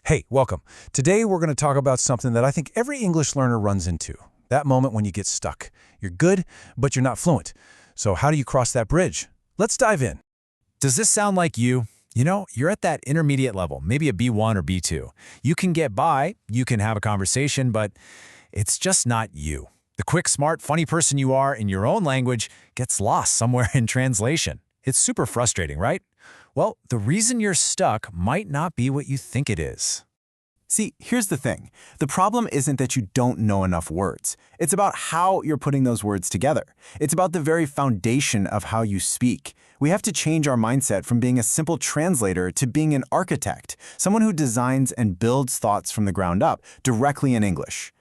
Hey, welcome. Today we're going to talk about something that I think every English learner runs into. That moment when you get stuck. You're good, but you're not fluent. So how do you cross that bridge? Let's dive in. Does this sound like you? You're at that intermediate level, maybe a B1 or B2. You can get by, you can have a conversation, but it's just not you. The quick, smart, funny person you are in your own language gets lost somewhere in translation. It's super frustrating, right? Well, the reason you're stuck might not be what you think it is. See, here's the thing. The problem isn't that you don't know enough words. It's about how you're putting those words together. It's about the very foundation of how you speak. We have to change our mindset from being a simple translator to being an architect, someone who designs and builds thoughts from the ground up, directly in English.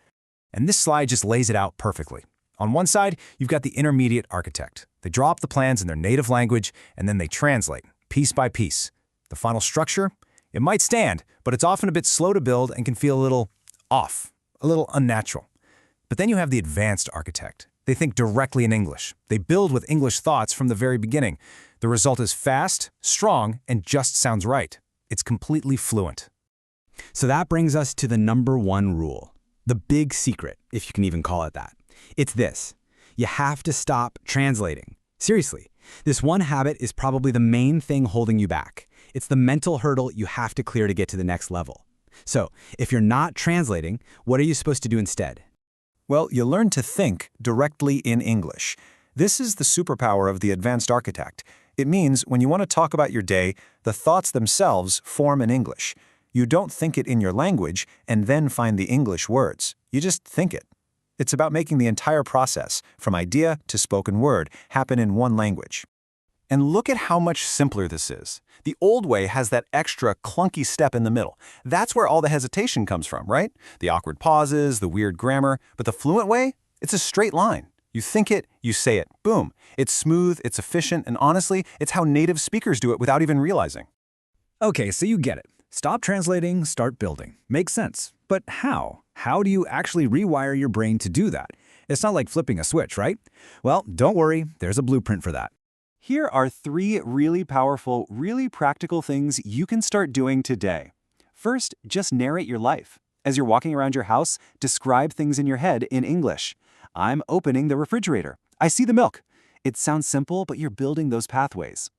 And this slide just lays it out perfectly. On one side, you've got the intermediate architect. They draw up the plans in their native language, and then they translate, piece by piece. The final structure? It might stand, but it's often a bit slow to build and can feel a little off, a little unnatural. But then you have the advanced architect. They think directly in English. They build with English thoughts from the very beginning. The result is fast, strong, and just sounds right. It's completely fluent. So that brings us to the #1 rule, the big secret, if you can even call it that. It's this: you have to stop translating. Seriously, this one habit is probably the main thing holding you back. It's the mental hurdle you have to clear to get to the next level. So, if you're not translating, what are you supposed to do instead? Well, you learn to think directly in English. This is the superpower of the advanced architect. It means when you want to talk about your day, the thoughts themselves form in English. You don't think it in your language and then find the English words. You just think it. It's about making the entire process, from idea to spoken word, happen in one language. And look at how much simpler this is. The old way has that extra clunky step in the middle. That's where all the hesitation comes from, right? The awkward pauses, the weird grammar. But the fluent way? It's a straight line. You think it, you say it. Boom. It's smooth, it's efficient, and honestly, it's how native speakers do it without even realizing. Okay, so you get it. Stop translating, start building. Makes sense. But how? How do you actually rewire your brain to do that? It's not like flipping a switch, right? Well, don't worry, there's a blueprint for that. Here are 3 really powerful, really practical things you can start doing today. First, just narrate your life. As you're walking around your house, describe things in your head in English. I'm opening the refrigerator. I see the milk. It sounds simple, but you're building those pathways.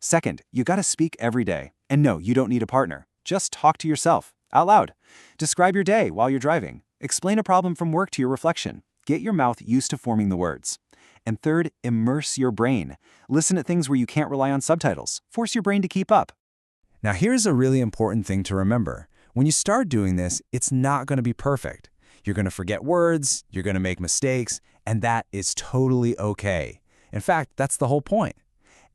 Second, you gotta speak every day. And no, you don't need a partner. Just talk to yourself, out loud. Describe your day while you're driving. Explain a problem from work to your reflection. Get your mouth used to forming the words. And third, immerse your brain. Listen at things where you can't rely on subtitles. Force your brain to keep up. Now here's a really important thing to remember. When you start doing this, it's not going to be perfect. You're going to forget words, you're going to make mistakes, and that is totally okay. In fact, that's the whole point.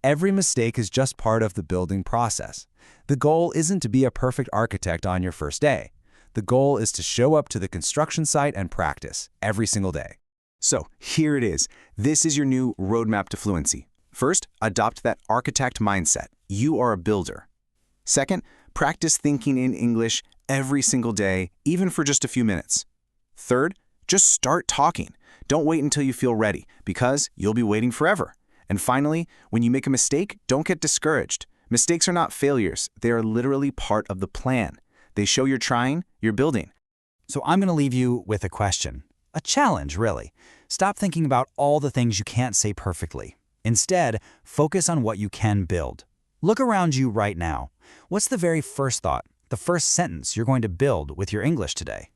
Every mistake is just part of the building process. The goal isn't to be a perfect architect on your first day. The goal is to show up to the construction site and practice every single day. So here it is. This is your new roadmap to fluency. First, adopt that architect mindset. You are a builder. Second, practice thinking in English every single day, even for just a few minutes. Third, just start talking. Don't wait until you feel ready, because you'll be waiting forever. And finally, when you make a mistake, don't get discouraged. Mistakes are not failures. They are literally part of the plan. They show you're trying, you're building. So I'm going to leave you with a question. A challenge, really. Stop thinking about all the things you can't say perfectly. Instead, focus on what you can build. Look around you right now. What's the very first thought, the first sentence you're going to build with your English today?